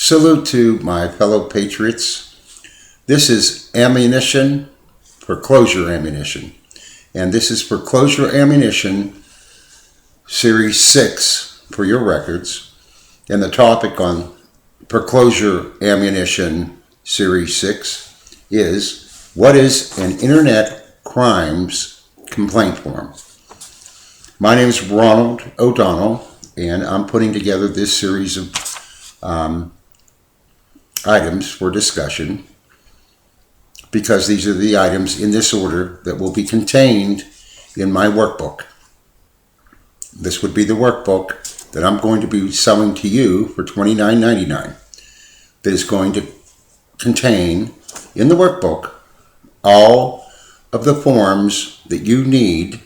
Salute to my fellow Patriots. This is ammunition, foreclosure ammunition. And this is Foreclosure Ammunition, Series 6 for your records. And the topic on Foreclosure Ammunition, Series 6 is, what is an Internet Crimes Complaint Form? My name is Ronald O'Donnell, and I'm putting together this series of items for discussion because these are the items in this order that will be contained in my workbook. This would be the workbook that I'm going to be selling to you for $29.99. That is going to contain in the workbook all of the forms that you need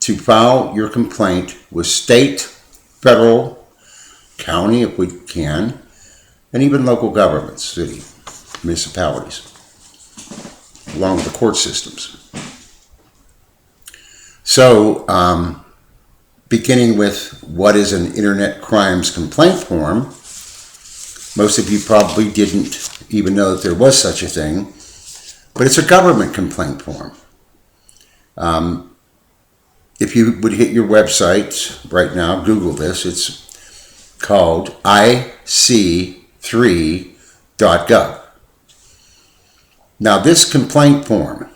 to file your complaint with state, federal, county if we can, and even local governments, city, municipalities, along with the court systems. So, beginning with what is an Internet Crimes Complaint Form, most of you probably didn't even know that there was such a thing, but it's a government complaint form. If you would hit your website right now, Google this, it's called IC3.GOV. Now this complaint form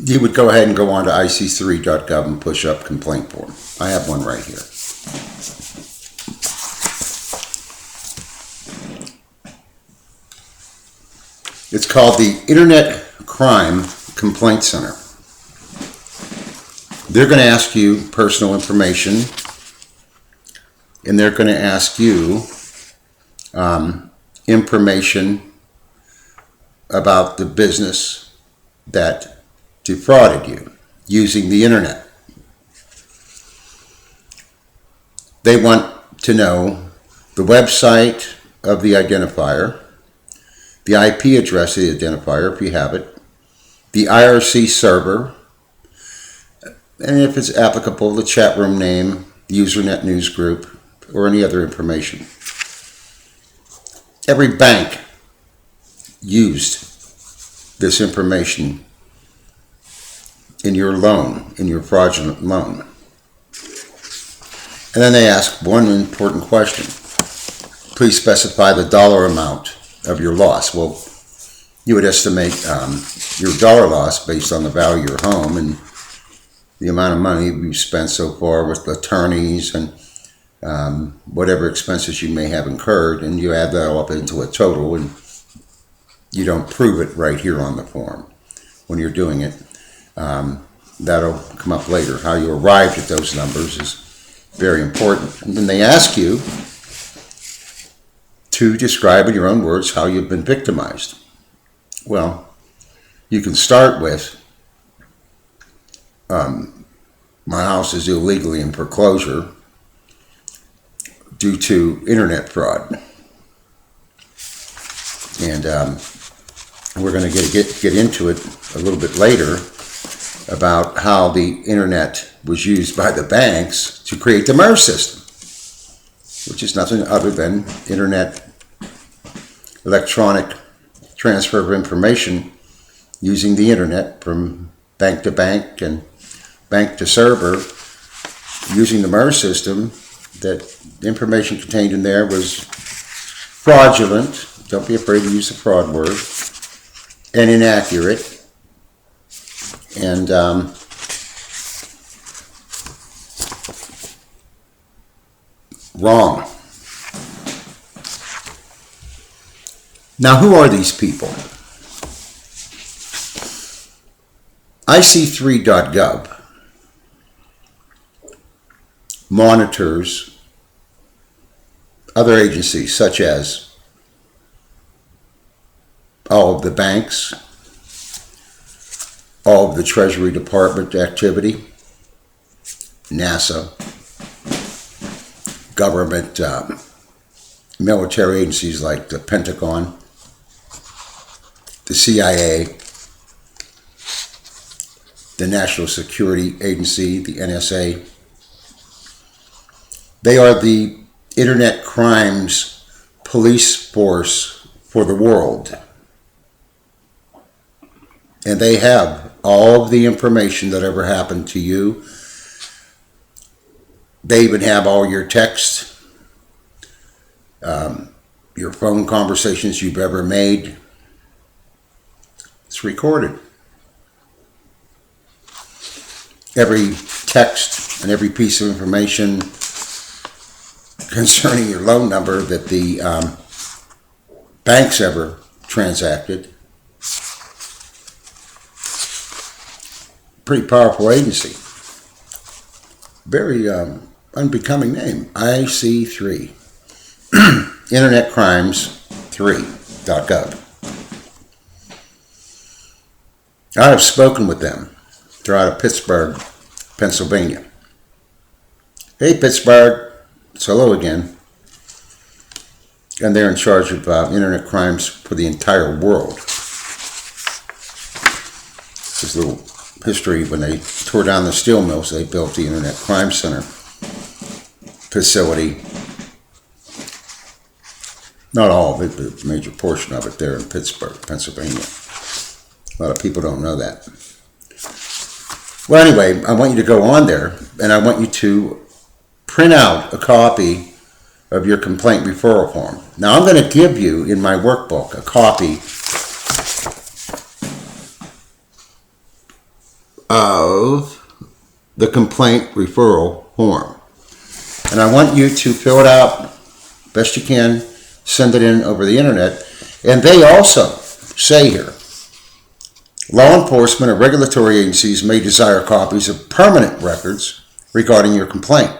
you would go ahead and go on to IC3.GOV and push up complaint form. I have one right here. It's called the Internet Crime Complaint Center. They're going to ask you personal information, and they're going to ask you information about the business that defrauded you using the internet. They want to know the website of the identifier, the IP address of the identifier if you have it, the IRC server, and if it's applicable, the chat room name, the Usernet news group, or any other information. Every bank used this information in your loan, in your fraudulent loan. And then they ask one important question. Please specify the dollar amount of your loss. Well, you would estimate your dollar loss based on the value of your home and the amount of money you've spent so far with attorneys and whatever expenses you may have incurred, and you add that all up into a total, and you don't prove it right here on the form when you're doing it. That'll come up later. How you arrived at those numbers is very important. And then they ask you to describe in your own words how you've been victimized. Well, you can start with, my house is illegally in foreclosure due to internet fraud. And we're going to get into it a little bit later about how the internet was used by the banks to create the MERS system, which is nothing other than internet electronic transfer of information using the internet from bank to bank and bank to server using the MERS system. That the information contained in there was fraudulent, don't be afraid to use the fraud word, and inaccurate, and wrong. Now, who are these people? IC3.GOV monitors other agencies such as all of the banks, all of the Treasury Department activity, NASA, government military agencies like the Pentagon, the CIA, the National Security Agency, the NSA. They are the internet crimes police force for the world. And they have all of the information that ever happened to you. They even have all your texts, your phone conversations you've ever made. It's recorded. Every text and every piece of information concerning your loan number that the banks ever transacted. Pretty powerful agency. Very unbecoming name. IC3. Internet Crimes 3.gov. I have spoken with them. They're out of Pittsburg, Pennsylvania. Hey, Pittsburg. It's hello again. And they're in charge of internet crimes for the entire world. This little history, when they tore down the steel mills, they built the Internet Crime Center facility. Not all of it, but a major portion of it there in Pittsburg, Pennsylvania. A lot of people don't know that. Well, anyway, I want you to go on there, and I want you to print out a copy of your complaint referral form. Now, I'm going to give you, in my workbook, a copy of the complaint referral form. And I want you to fill it out best you can, send it in over the internet. And they also say here, law enforcement or regulatory agencies may desire copies of permanent records regarding your complaint.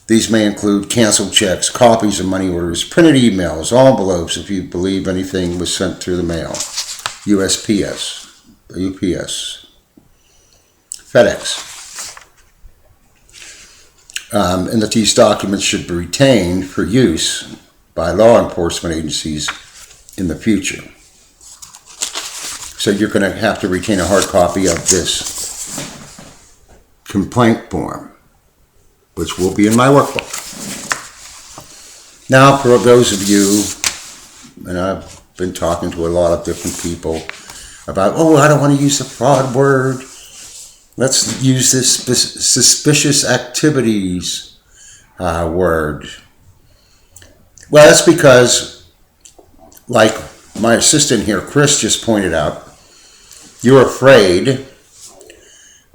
These may include canceled checks, copies of money orders, printed emails, envelopes if you believe anything was sent through the mail, USPS, UPS, FedEx. And that these documents should be retained for use by law enforcement agencies in the future. So you're going to have to retain a hard copy of this complaint form, which will be in my workbook. Now, for those of you, and I've been talking to a lot of different people about, oh, I don't want to use the fraud word. Let's use this suspicious activities word. Well, that's because, like my assistant here, Chris, just pointed out, you're afraid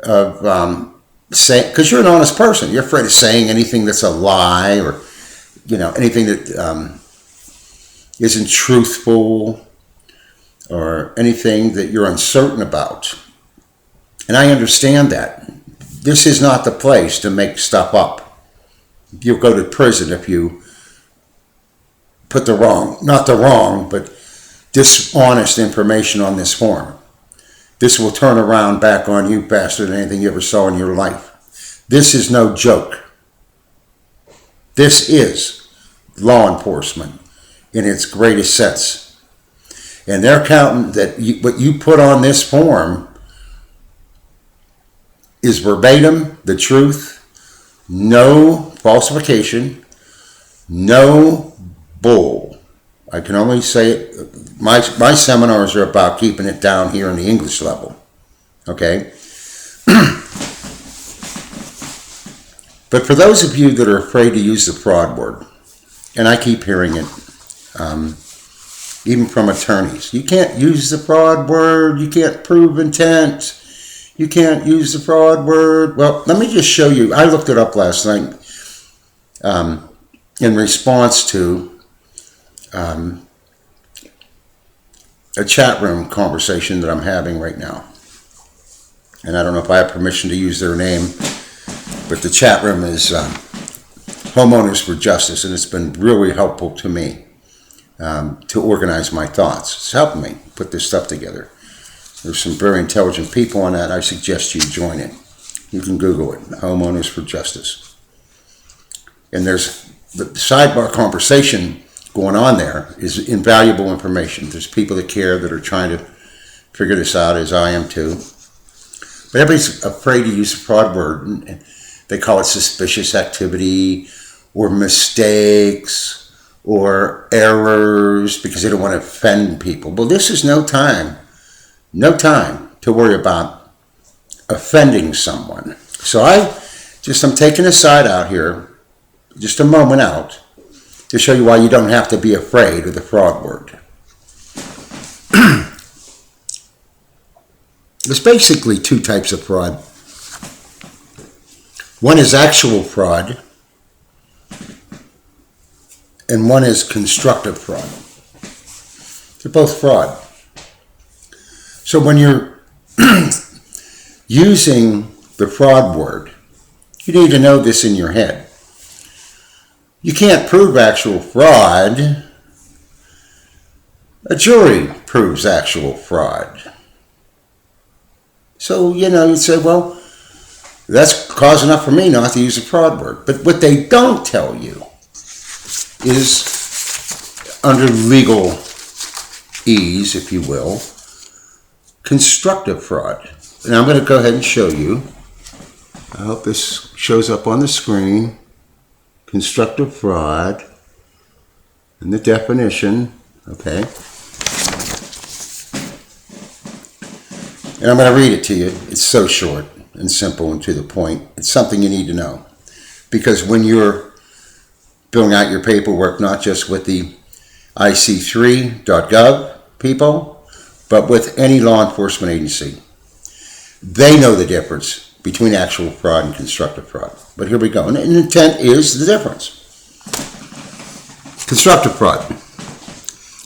of saying, because you're an honest person, you're afraid of saying anything that's a lie, or anything that isn't truthful, or anything that you're uncertain about. And I understand that. This is not the place to make stuff up. You'll go to prison if you put but dishonest information on this form. This will turn around back on you faster than anything you ever saw in your life. This is no joke. This is law enforcement in its greatest sense. And they're counting that what you put on this form is verbatim, the truth, no falsification, no bull. I can only say it, my seminars are about keeping it down here in the English level, okay? But for those of you that are afraid to use the fraud word, and I keep hearing it, even from attorneys, you can't use the fraud word, you can't prove intent, you can't use the fraud word. Well, let me just show you. I looked it up last night in response to a chat room conversation that I'm having right now. And I don't know if I have permission to use their name, but the chat room is Homeowners for Justice, and it's been really helpful to me to organize my thoughts. It's helping me put this stuff together. There's some very intelligent people on that. I suggest you join it. You can Google it, Homeowners for Justice. And there's the sidebar conversation going on there is invaluable information. There's people that care, that are trying to figure this out, as I am too. But everybody's afraid to use the fraud word. And they call it suspicious activity or mistakes or errors because they don't want to offend people. Well, this is no time to worry about offending someone. So I'm taking a side out here, just a moment out, to show you why you don't have to be afraid of the fraud word. There's basically two types of fraud. One is actual fraud, and one is constructive fraud. They're both fraud. So when you're using the fraud word, you need to know this in your head. You can't prove actual fraud. A jury proves actual fraud. So, you'd say, well, that's cause enough for me not to use a fraud word. But what they don't tell you is, under legal ease, if you will, constructive fraud. And I'm going to go ahead and show you. I hope this shows up on the screen. Constructive fraud and the definition. Okay. And I'm going to read it to you. It's so short and simple and to the point. It's something you need to know. Because when you're filling out your paperwork, not just with the IC3.GOV people, but with any law enforcement agency, they know the difference between actual fraud and constructive fraud. But here we go. And intent is the difference. Constructive fraud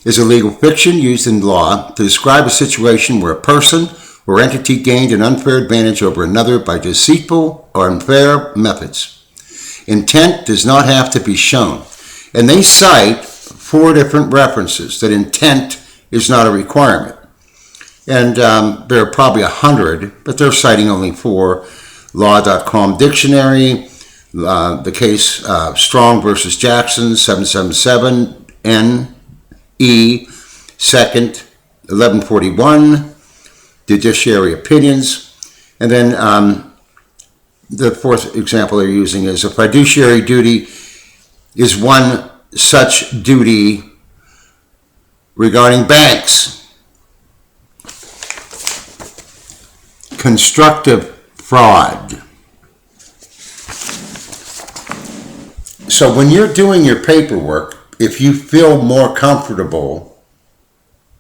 is a legal fiction used in law to describe a situation where a person or entity gained an unfair advantage over another by deceitful or unfair methods. Intent does not have to be shown. And they cite 4 different references that intent is not a requirement. And there are probably 100, but they're citing only 4. Law.com dictionary, the case Strong versus Jackson, 777 N.E. 2nd, 1141, judiciary opinions. And then the 4th example they're using is a fiduciary duty is one such duty regarding banks. Constructive fraud. So when you're doing your paperwork, if you feel more comfortable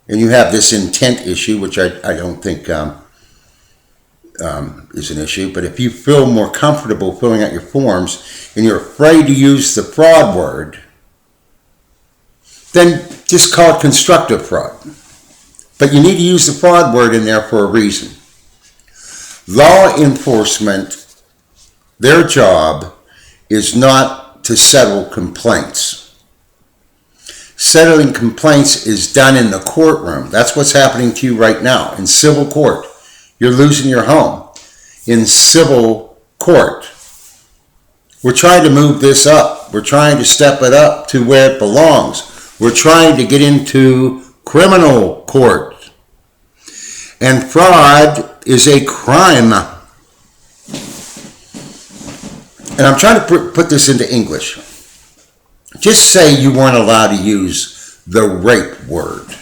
and you have this intent issue, which I don't think is an issue, but if you feel more comfortable filling out your forms and you're afraid to use the fraud word, then just call it constructive fraud. But you need to use the fraud word in there for a reason. Law enforcement, their job is not to settle complaints. Settling complaints is done in the courtroom. That's what's happening to you right now in civil court. You're losing your home in civil court. We're trying to move this up. We're trying to step it up to where it belongs. We're trying to get into criminal court. And fraud is a crime. And I'm trying to put this into English. Just say you weren't allowed to use the rape word.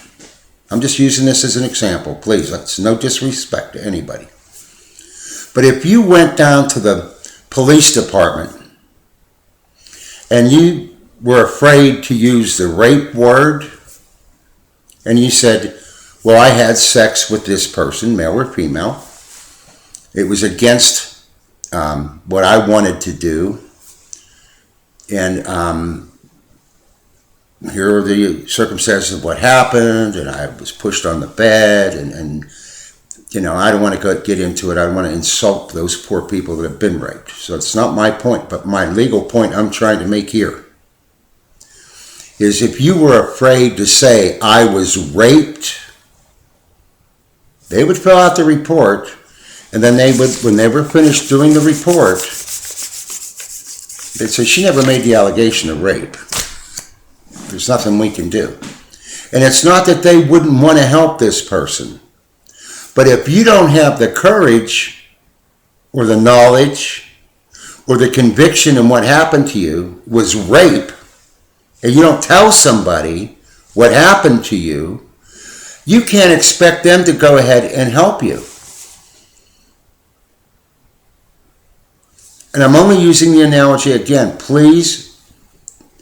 I'm just using this as an example. Please, that's no disrespect to anybody. But if you went down to the police department and you were afraid to use the rape word and you said, well, I had sex with this person, male or female. It was against what I wanted to do. And here are the circumstances of what happened, and I was pushed on the bed, and I don't want to get into it. I don't want to insult those poor people that have been raped. So it's not my point, but my legal point I'm trying to make here is if you were afraid to say I was raped, they would fill out the report, and then they would, when they were finished doing the report, they'd say, she never made the allegation of rape. There's nothing we can do. And it's not that they wouldn't want to help this person. But if you don't have the courage or the knowledge or the conviction in what happened to you was rape, and you don't tell somebody what happened to you, you can't expect them to go ahead and help you. And I'm only using the analogy again, please,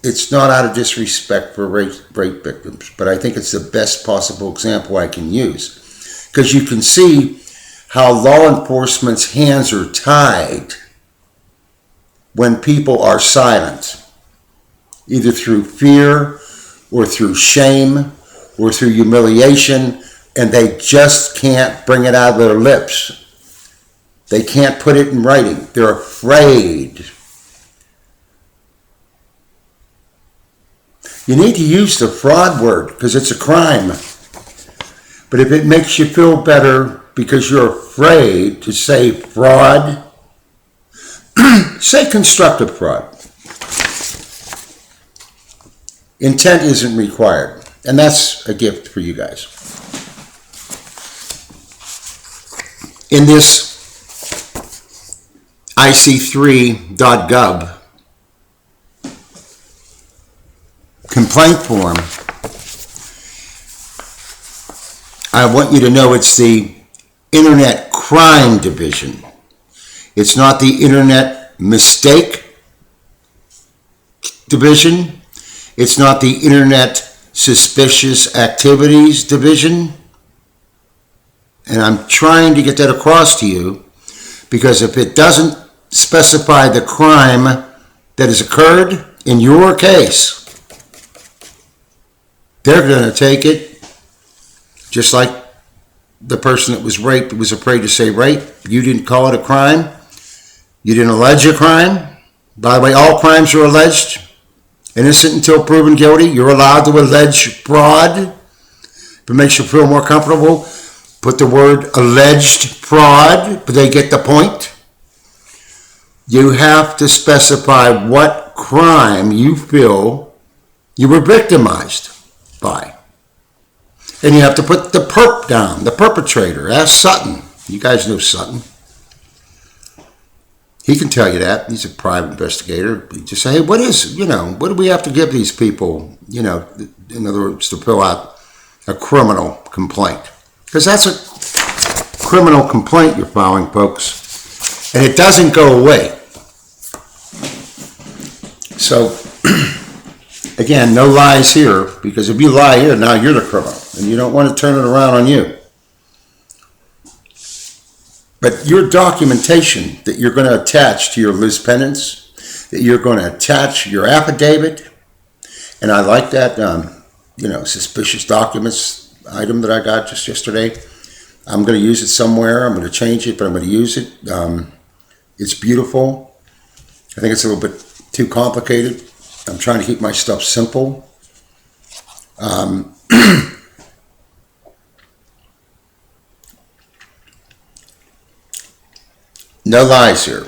it's not out of disrespect for rape victims, but I think it's the best possible example I can use. Because you can see how law enforcement's hands are tied when people are silent, either through fear or through shame or through humiliation, and they just can't bring it out of their lips. They can't put it in writing. They're afraid. You need to use the fraud word because it's a crime. But if it makes you feel better because you're afraid to say fraud, say constructive fraud. Intent isn't required. And that's a gift for you guys. In this IC3.GOV complaint form, I want you to know it's the Internet Crime Division. It's not the Internet Mistake Division. It's not the Internet Suspicious Activities Division. And I'm trying to get that across to you because if it doesn't specify the crime that has occurred in your case, they're going to take it just like the person that was raped was afraid to say rape. You didn't call it a crime. You didn't allege a crime. By the way, all crimes are alleged. Innocent until proven guilty. You're allowed to allege fraud. If it makes you feel more comfortable, put the word alleged fraud, but they get the point. You have to specify what crime you feel you were victimized by. And you have to put the perp down, the perpetrator. Ask Sutton. You guys know Sutton. He can tell you that. He's a private investigator. You just say, hey, what do we have to give these people, in other words, to fill out a criminal complaint? Because that's a criminal complaint you're filing, folks. And it doesn't go away. So, again, no lies here, because if you lie here, now you're the criminal, and you don't want to turn it around on you. But your documentation that you're going to attach to your lis pendens, that you're going to attach your affidavit, and I like that, suspicious documents item that I got just yesterday. I'm going to use it somewhere. I'm going to change it, but I'm going to use it. It's beautiful. I think it's a little bit too complicated. I'm trying to keep my stuff simple. No lies here,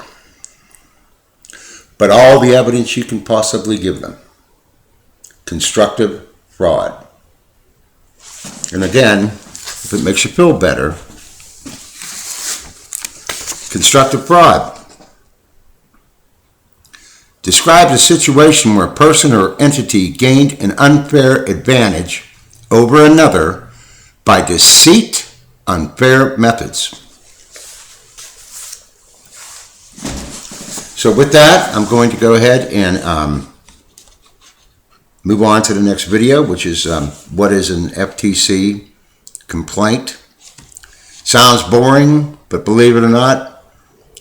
but all the evidence you can possibly give them. Constructive fraud. And again, if it makes you feel better, constructive fraud describes a situation where a person or entity gained an unfair advantage over another by deceit, unfair methods. So with that, I'm going to go ahead and move on to the next video, which is what is an FTC complaint. Sounds boring, but believe it or not,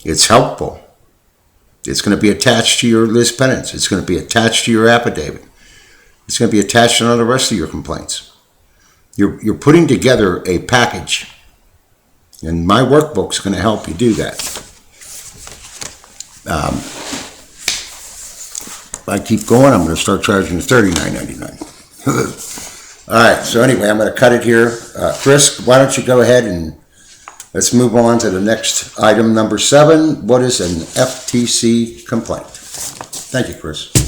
it's helpful. It's going to be attached to your lis pendens. It's going to be attached to your affidavit. It's going to be attached to all the rest of your complaints. You're putting together a package, and my workbook's going to help you do that. If I keep going, I'm going to start charging $39.99. All right, so anyway, I'm going to cut it here. Chris, why don't you go ahead and let's move on to the next item, number 7. What is an FTC complaint? Thank you, Chris.